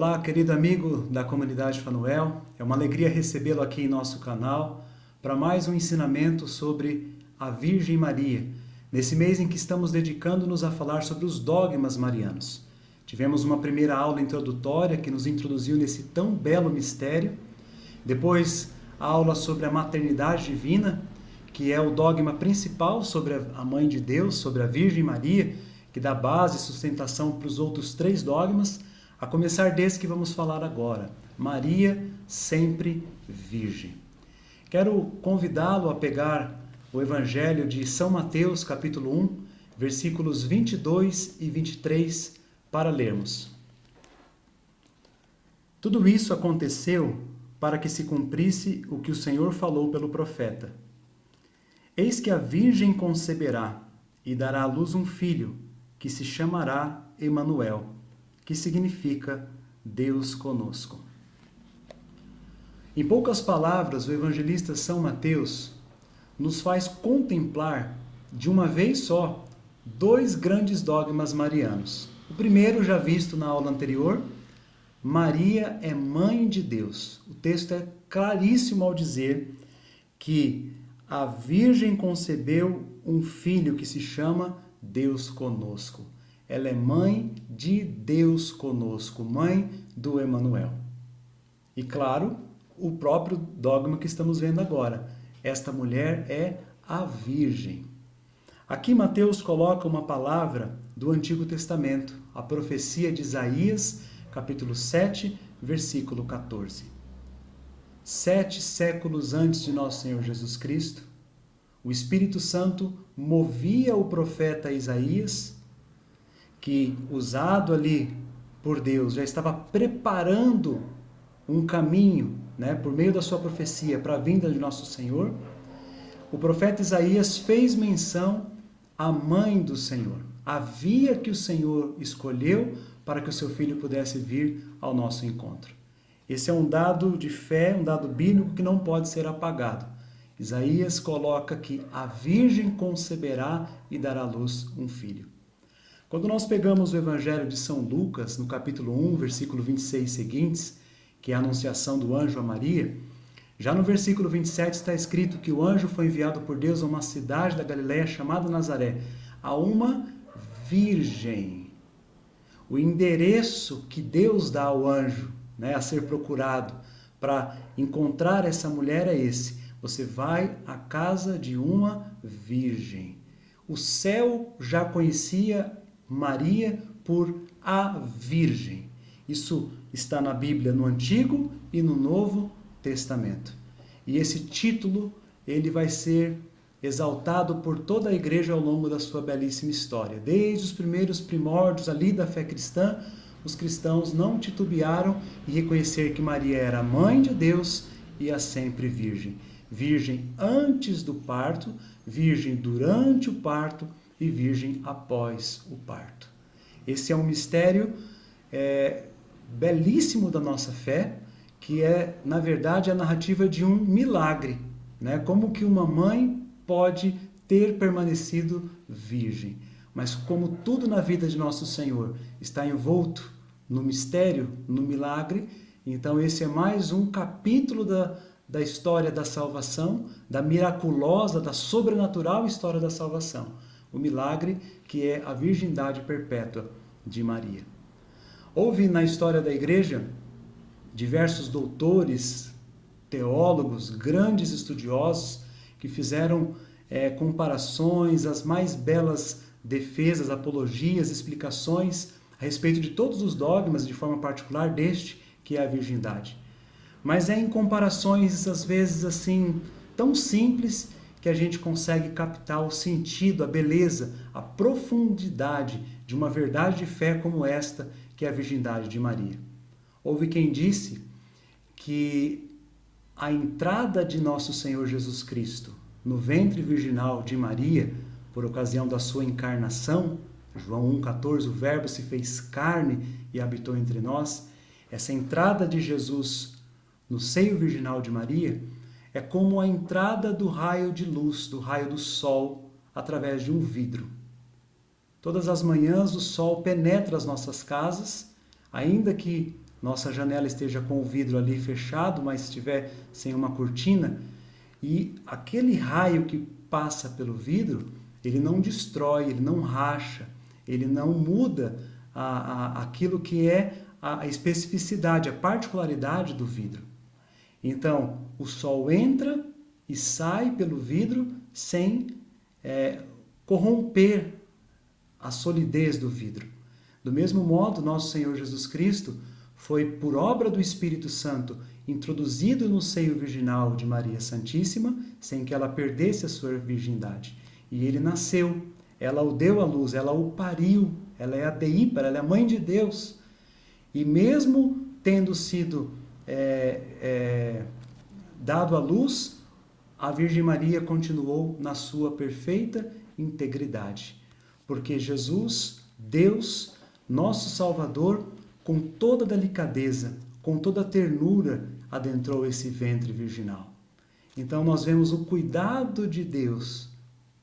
Olá, querido amigo da comunidade Fanuel. É uma alegria recebê-lo aqui em nosso canal para mais um ensinamento sobre a Virgem Maria, nesse mês em que estamos dedicando-nos a falar sobre os dogmas marianos. Tivemos uma primeira aula introdutória que nos introduziu nesse tão belo mistério. Depois, a aula sobre a maternidade divina, que é o dogma principal sobre a Mãe de Deus, sobre a Virgem Maria, que dá base e sustentação para os outros 3 dogmas, a começar desse que vamos falar agora, Maria sempre Virgem. Quero convidá-lo a pegar o Evangelho de São Mateus, capítulo 1, versículos 22 e 23, para lermos. Tudo isso aconteceu para que se cumprisse o que o Senhor falou pelo profeta. Eis que a Virgem conceberá e dará à luz um filho, que se chamará Emanuel, que significa Deus conosco. Em poucas palavras, o evangelista São Mateus nos faz contemplar, de uma vez só, 2 grandes dogmas marianos. O primeiro, já visto na aula anterior, Maria é Mãe de Deus. O texto é claríssimo ao dizer que a Virgem concebeu um filho que se chama Deus conosco. Ela é mãe de Deus conosco, mãe do Emanuel. E claro, o próprio dogma que estamos vendo agora. Esta mulher é a Virgem. Aqui Mateus coloca uma palavra do Antigo Testamento, a profecia de Isaías, capítulo 7, versículo 14. 7 séculos antes de nosso Senhor Jesus Cristo, o Espírito Santo movia o profeta Isaías, que, usado ali por Deus, já estava preparando um caminho, por meio da sua profecia, para a vinda de nosso Senhor. O profeta Isaías fez menção à mãe do Senhor, a via que o Senhor escolheu para que o seu filho pudesse vir ao nosso encontro. Esse é um dado de fé, um dado bíblico que não pode ser apagado. Isaías coloca que a Virgem conceberá e dará à luz um filho. Quando nós pegamos o Evangelho de São Lucas, no capítulo 1, versículo 26 seguintes, que é a anunciação do anjo a Maria, já no versículo 27 está escrito que o anjo foi enviado por Deus a uma cidade da Galileia chamada Nazaré, a uma virgem. O endereço que Deus dá ao anjo, a ser procurado para encontrar essa mulher é esse. Você vai à casa de uma virgem. O céu já conhecia Maria por a Virgem. Isso está na Bíblia no Antigo e no Novo Testamento. E esse título, ele vai ser exaltado por toda a igreja ao longo da sua belíssima história. Desde os primeiros primórdios ali da fé cristã, os cristãos não titubearam em reconhecer que Maria era a mãe de Deus e a sempre virgem. Virgem antes do parto, virgem durante o parto e virgem após o parto. Esse é um mistério belíssimo da nossa fé, que é, na verdade, a narrativa de um milagre. Como que uma mãe pode ter permanecido virgem? Mas como tudo na vida de nosso Senhor está envolto no mistério, no milagre, então esse é mais um capítulo da história da salvação, da miraculosa, da sobrenatural história da salvação. O milagre que é a virgindade perpétua de Maria. Houve na história da igreja diversos doutores, teólogos, grandes estudiosos que fizeram comparações, as mais belas defesas, apologias, explicações a respeito de todos os dogmas, de forma particular deste que é a virgindade. Mas é em comparações, às vezes, assim, tão simples que a gente consegue captar o sentido, a beleza, a profundidade de uma verdade de fé como esta, que é a virgindade de Maria. Houve quem disse que a entrada de nosso Senhor Jesus Cristo no ventre virginal de Maria, por ocasião da sua encarnação, João 1,14, o Verbo se fez carne e habitou entre nós, essa entrada de Jesus no seio virginal de Maria é como a entrada do raio de luz, do raio do sol, através de um vidro. Todas as manhãs o sol penetra as nossas casas, ainda que nossa janela esteja com o vidro ali fechado, mas estiver sem uma cortina, e aquele raio que passa pelo vidro, ele não destrói, ele não racha, ele não muda aquilo que é a especificidade, a particularidade do vidro. Então, o sol entra e sai pelo vidro sem corromper a solidez do vidro. Do mesmo modo, nosso Senhor Jesus Cristo foi, por obra do Espírito Santo, introduzido no seio virginal de Maria Santíssima, sem que ela perdesse a sua virgindade. E ele nasceu, ela o deu à luz, ela o pariu, ela é a deípara, ela é a mãe de Deus. E mesmo tendo sido dado à luz, a Virgem Maria continuou na sua perfeita integridade. Porque Jesus, Deus, nosso Salvador, com toda delicadeza, com toda ternura, adentrou esse ventre virginal. Então nós vemos o cuidado de Deus,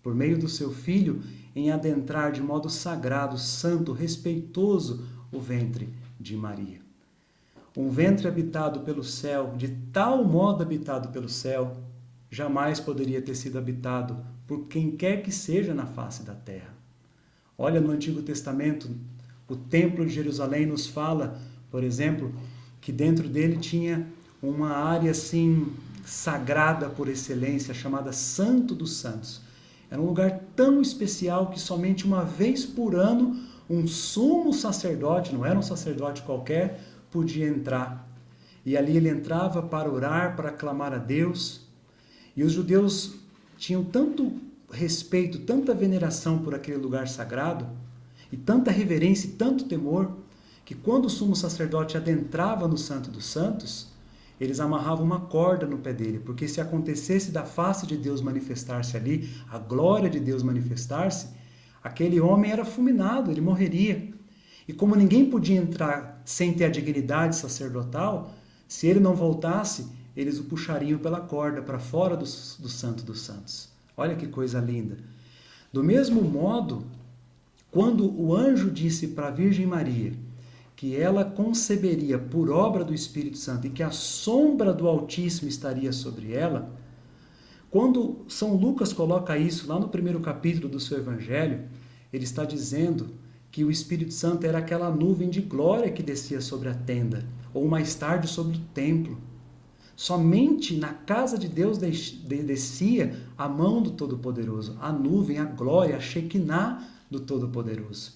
por meio do seu Filho, em adentrar de modo sagrado, santo, respeitoso o ventre de Maria. Um ventre habitado pelo céu, de tal modo habitado pelo céu, jamais poderia ter sido habitado por quem quer que seja na face da terra. Olha, no Antigo Testamento, o Templo de Jerusalém nos fala, por exemplo, que dentro dele tinha uma área assim sagrada por excelência, chamada Santo dos Santos. Era um lugar tão especial que somente uma vez por ano um sumo sacerdote, não era um sacerdote qualquer, podia entrar. E ali ele entrava para orar, para clamar a Deus. E os judeus tinham tanto respeito, tanta veneração por aquele lugar sagrado, e tanta reverência e tanto temor, que quando o sumo sacerdote adentrava no Santo dos Santos, eles amarravam uma corda no pé dele, porque se acontecesse da face de Deus manifestar-se ali, a glória de Deus manifestar-se, aquele homem era fulminado, ele morreria. E como ninguém podia entrar sem ter a dignidade sacerdotal, se ele não voltasse, eles o puxariam pela corda para fora do Santo dos Santos. Olha que coisa linda. Do mesmo modo, quando o anjo disse para a Virgem Maria que ela conceberia por obra do Espírito Santo e que a sombra do Altíssimo estaria sobre ela, quando São Lucas coloca isso lá no primeiro capítulo do seu Evangelho, ele está dizendo que o Espírito Santo era aquela nuvem de glória que descia sobre a tenda, ou mais tarde sobre o templo. Somente na casa de Deus descia a mão do Todo-Poderoso, a nuvem, a glória, a Shekinah do Todo-Poderoso.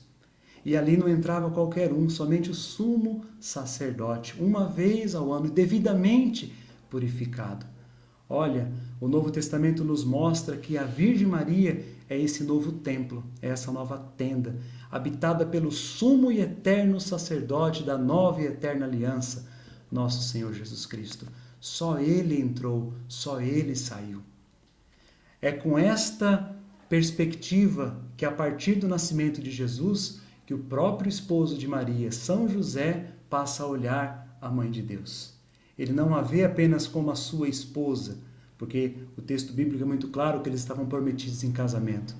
E ali não entrava qualquer um, somente o sumo sacerdote, uma vez ao ano, devidamente purificado. Olha, o Novo Testamento nos mostra que a Virgem Maria é esse novo templo, é essa nova tenda, habitada pelo sumo e eterno sacerdote da nova e eterna aliança, nosso Senhor Jesus Cristo. Só Ele entrou, só Ele saiu. É com esta perspectiva que, a partir do nascimento de Jesus, que o próprio esposo de Maria, São José, passa a olhar a Mãe de Deus. Ele não a vê apenas como a sua esposa, porque o texto bíblico é muito claro que eles estavam prometidos em casamento.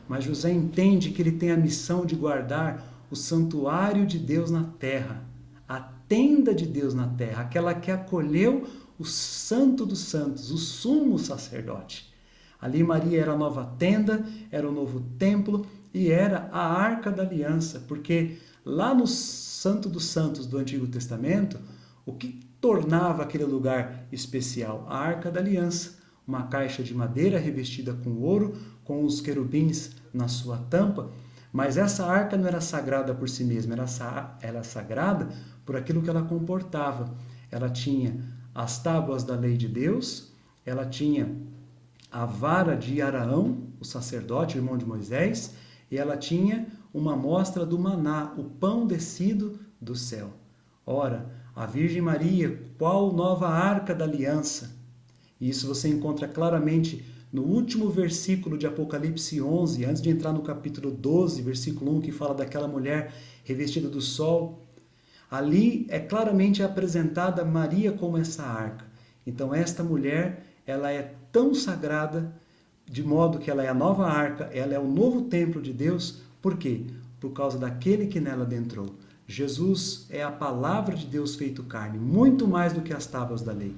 Mas José entende que ele tem a missão de guardar o santuário de Deus na terra, a tenda de Deus na terra, aquela que acolheu o Santo dos Santos, o sumo sacerdote. Ali Maria era a nova tenda, era o novo templo e era a Arca da Aliança, porque lá no Santo dos Santos do Antigo Testamento, o que tornava aquele lugar especial? A Arca da Aliança, uma caixa de madeira revestida com ouro, com os querubins na sua tampa, mas essa arca não era sagrada por si mesma, era sagrada por aquilo que ela comportava. Ela tinha as tábuas da lei de Deus, ela tinha a vara de Araão, o sacerdote, irmão de Moisés, e ela tinha uma amostra do maná, o pão descido do céu. Ora, a Virgem Maria, qual nova arca da aliança? E isso você encontra claramente no último versículo de Apocalipse 11, antes de entrar no capítulo 12, versículo 1, que fala daquela mulher revestida do sol. Ali é claramente apresentada Maria como essa arca. Então esta mulher, ela é tão sagrada, de modo que ela é a nova arca, ela é o novo templo de Deus. Por quê? Por causa daquele que nela adentrou. Jesus é a palavra de Deus feito carne, muito mais do que as tábuas da lei.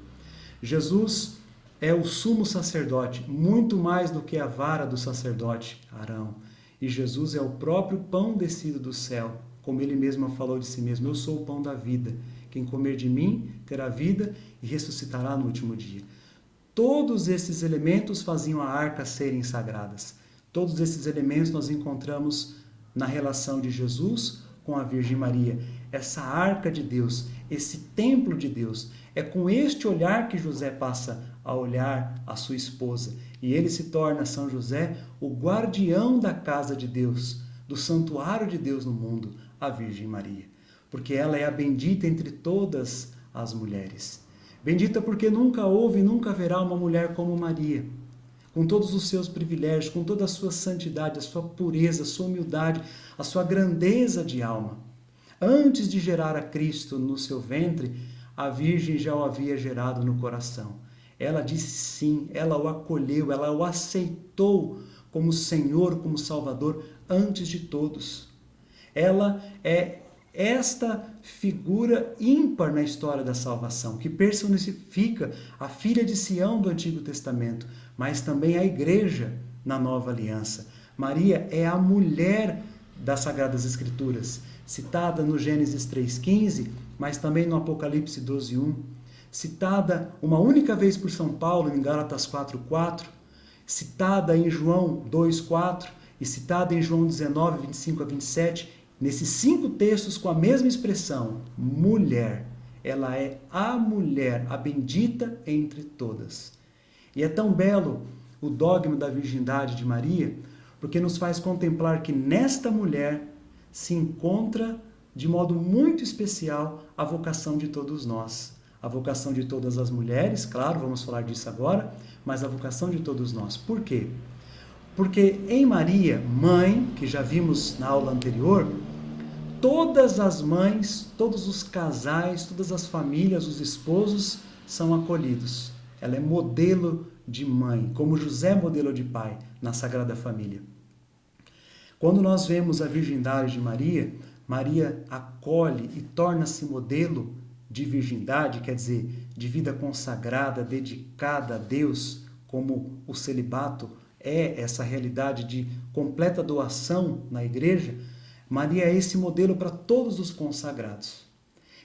Jesus é o sumo sacerdote, muito mais do que a vara do sacerdote Arão. E Jesus é o próprio pão descido do céu, como ele mesmo falou de si mesmo: eu sou o pão da vida. Quem comer de mim terá vida e ressuscitará no último dia. Todos esses elementos faziam a arca serem sagradas. Todos esses elementos nós encontramos na relação de Jesus com a Virgem Maria. Essa arca de Deus, esse templo de Deus. É com este olhar que José passa a olhar a sua esposa. E ele se torna, São José, o guardião da casa de Deus, do santuário de Deus no mundo, a Virgem Maria. Porque ela é a bendita entre todas as mulheres. Bendita porque nunca houve e nunca haverá uma mulher como Maria, com todos os seus privilégios, com toda a sua santidade, a sua pureza, a sua humildade, a sua grandeza de alma. Antes de gerar a Cristo no seu ventre, a Virgem já o havia gerado no coração. Ela disse sim, ela o acolheu, ela o aceitou como Senhor, como Salvador, antes de todos. Ela é esta figura ímpar na história da salvação, que personifica a filha de Sião do Antigo Testamento, mas também a igreja na Nova Aliança. Maria é a mulher das Sagradas Escrituras, citada no Gênesis 3,15, mas também no Apocalipse 12,1, citada uma única vez por São Paulo em Gálatas 4,4, citada em João 2,4 e citada em João 19, 25 a 27, nesses 5 textos com a mesma expressão, mulher. Ela é a mulher, a bendita entre todas. E é tão belo o dogma da virgindade de Maria, porque nos faz contemplar que nesta mulher se encontra, de modo muito especial, a vocação de todos nós. A vocação de todas as mulheres, claro, vamos falar disso agora, mas a vocação de todos nós. Por quê? Porque em Maria, mãe, que já vimos na aula anterior, todas as mães, todos os casais, todas as famílias, os esposos são acolhidos. Ela é modelo de mãe, como José é modelo de pai na Sagrada Família. Quando nós vemos a virgindade de Maria, Maria acolhe e torna-se modelo de virgindade, quer dizer, de vida consagrada, dedicada a Deus, como o celibato é essa realidade de completa doação na igreja. Maria é esse modelo para todos os consagrados.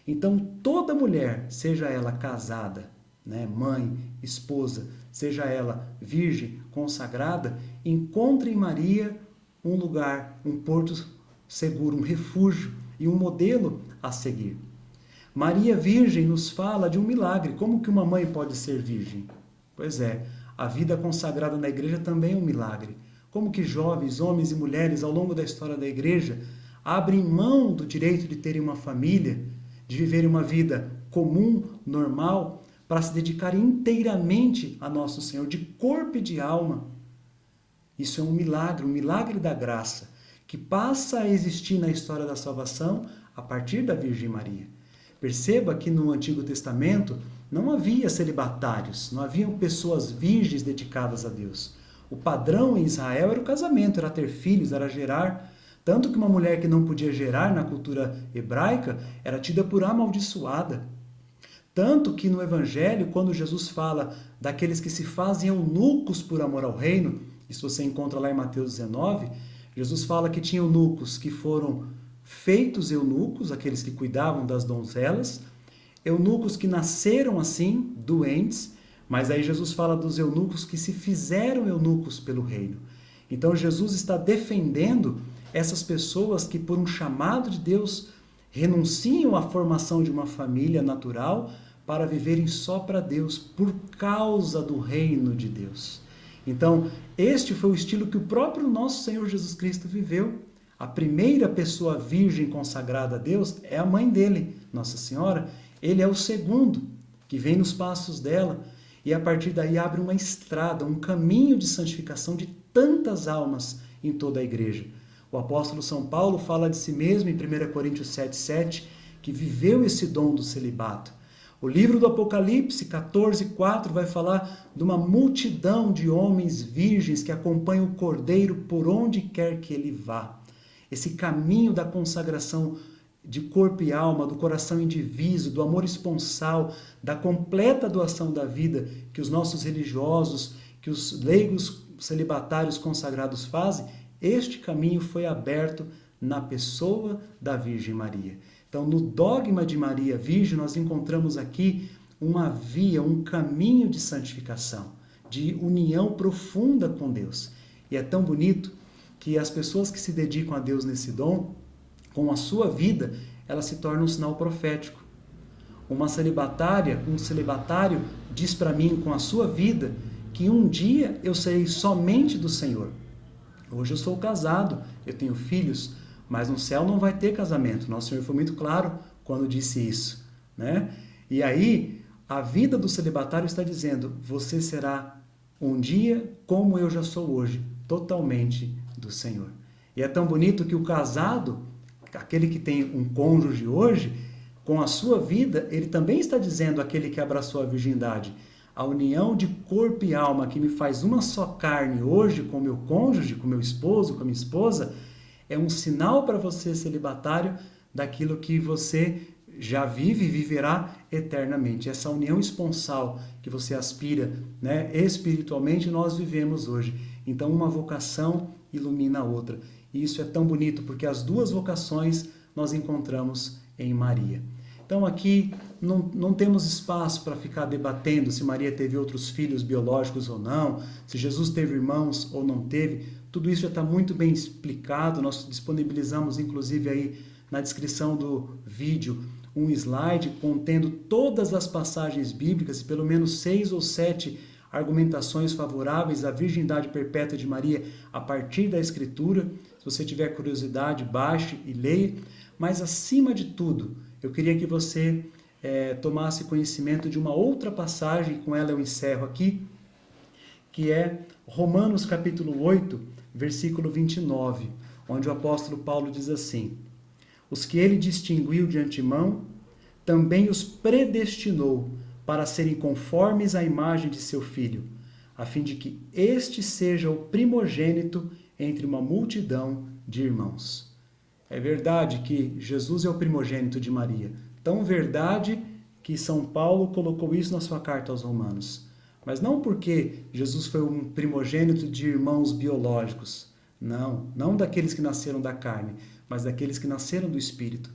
Então, toda mulher, seja ela casada, mãe, esposa, seja ela virgem, consagrada, encontra em Maria um lugar, um porto seguro, um refúgio e um modelo a seguir. Maria Virgem nos fala de um milagre. Como que uma mãe pode ser virgem? Pois é, a vida consagrada na igreja também é um milagre. Como que jovens, homens e mulheres, ao longo da história da igreja, abrem mão do direito de terem uma família, de viverem uma vida comum, normal, para se dedicarem inteiramente a Nosso Senhor, de corpo e de alma. Isso é um milagre da graça, que passa a existir na história da salvação a partir da Virgem Maria. Perceba que no Antigo Testamento não havia celibatários, não haviam pessoas virgens dedicadas a Deus. O padrão em Israel era o casamento, era ter filhos, era gerar. Tanto que uma mulher que não podia gerar na cultura hebraica era tida por amaldiçoada. Tanto que no Evangelho, quando Jesus fala daqueles que se fazem eunucos por amor ao reino, isso você encontra lá em Mateus 19, Jesus fala que tinha eunucos que foram feitos eunucos, aqueles que cuidavam das donzelas, eunucos que nasceram assim, doentes, mas aí Jesus fala dos eunucos que se fizeram eunucos pelo reino. Então Jesus está defendendo essas pessoas que, por um chamado de Deus, renunciam à formação de uma família natural para viverem só para Deus, por causa do reino de Deus. Então, este foi o estilo que o próprio nosso Senhor Jesus Cristo viveu. A primeira pessoa virgem consagrada a Deus é a mãe dele, Nossa Senhora. Ele é o segundo, que vem nos passos dela, e a partir daí abre uma estrada, um caminho de santificação de tantas almas em toda a igreja. O apóstolo São Paulo fala de si mesmo em 1 Coríntios 7,7, que viveu esse dom do celibato. O livro do Apocalipse 14,4 vai falar de uma multidão de homens virgens que acompanham o Cordeiro por onde quer que ele vá. Esse caminho da consagração de corpo e alma, do coração indiviso, do amor esponsal, da completa doação da vida que os nossos religiosos, que os leigos celibatários consagrados fazem, este caminho foi aberto na pessoa da Virgem Maria. Então, no dogma de Maria Virgem, nós encontramos aqui uma via, um caminho de santificação, de união profunda com Deus. E é tão bonito que as pessoas que se dedicam a Deus nesse dom, com a sua vida, ela se torna um sinal profético. Uma celibatária, um celibatário diz para mim com a sua vida que um dia eu serei somente do Senhor. Hoje eu sou casado, eu tenho filhos, mas no céu não vai ter casamento. Nosso Senhor foi muito claro quando disse isso, né? E aí, a vida do celibatário está dizendo, você será um dia como eu já sou hoje, totalmente do Senhor. E é tão bonito que o casado, aquele que tem um cônjuge hoje, com a sua vida, ele também está dizendo àquele que abraçou a virgindade, a união de corpo e alma que me faz uma só carne hoje com meu cônjuge, com meu esposo, com a minha esposa, é um sinal para você, celibatário, daquilo que você já vive e viverá eternamente. Essa união esponsal que você aspira, né, espiritualmente, nós vivemos hoje. Então, uma vocação ilumina a outra. E isso é tão bonito, porque as duas vocações nós encontramos em Maria. Então, aqui não temos espaço para ficar debatendo se Maria teve outros filhos biológicos ou não, se Jesus teve irmãos ou não teve. Tudo isso já está muito bem explicado. Nós disponibilizamos, inclusive, aí na descrição do vídeo, um slide contendo todas as passagens bíblicas, pelo menos 6 ou 7 argumentações favoráveis à virgindade perpétua de Maria a partir da Escritura. Se você tiver curiosidade, baixe e leia. Mas, acima de tudo, eu queria que você tomasse conhecimento de uma outra passagem, com ela eu encerro aqui, que é Romanos capítulo 8, versículo 29, onde o apóstolo Paulo diz assim: os que ele distinguiu de antemão, também os predestinou para serem conformes à imagem de seu Filho, a fim de que este seja o primogênito entre uma multidão de irmãos. É verdade que Jesus é o primogênito de Maria. Tão verdade que São Paulo colocou isso na sua carta aos Romanos. Mas não porque Jesus foi um primogênito de irmãos biológicos. Não daqueles que nasceram da carne, mas daqueles que nasceram do Espírito.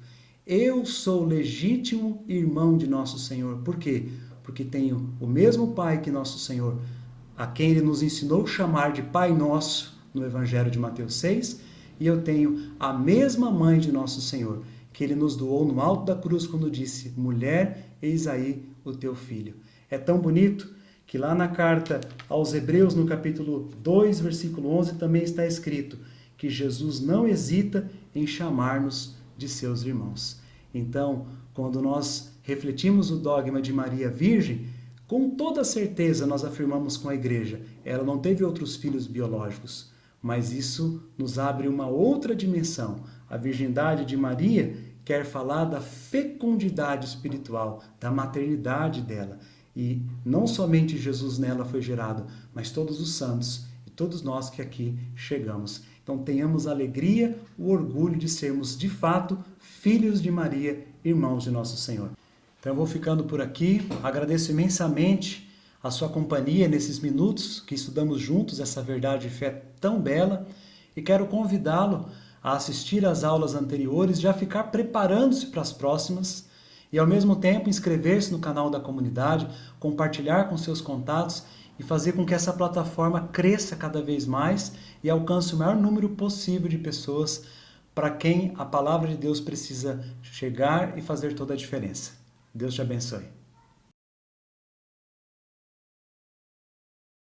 Eu sou legítimo irmão de nosso Senhor. Por quê? Porque tenho o mesmo Pai que nosso Senhor, a quem Ele nos ensinou a chamar de Pai Nosso no Evangelho de Mateus 6, e eu tenho a mesma mãe de nosso Senhor, que Ele nos doou no alto da cruz quando disse: mulher, eis aí o teu filho. É tão bonito que lá na carta aos Hebreus, no capítulo 2, versículo 11, também está escrito que Jesus não hesita em chamar-nos de seus irmãos. Então, quando nós refletimos o dogma de Maria Virgem, com toda certeza nós afirmamos com a Igreja, ela não teve outros filhos biológicos, mas isso nos abre uma outra dimensão. A virgindade de Maria quer falar da fecundidade espiritual, da maternidade dela. E não somente Jesus nela foi gerado, mas todos os santos e todos nós que aqui chegamos. Então tenhamos a alegria, o orgulho de sermos de fato filhos de Maria, irmãos de nosso Senhor. Então eu vou ficando por aqui, agradeço imensamente a sua companhia nesses minutos que estudamos juntos essa verdade de fé tão bela, e quero convidá-lo a assistir às aulas anteriores, já ficar preparando-se para as próximas, e ao mesmo tempo inscrever-se no canal da comunidade, compartilhar com seus contatos e fazer com que essa plataforma cresça cada vez mais e alcance o maior número possível de pessoas para quem a palavra de Deus precisa chegar e fazer toda a diferença. Deus te abençoe.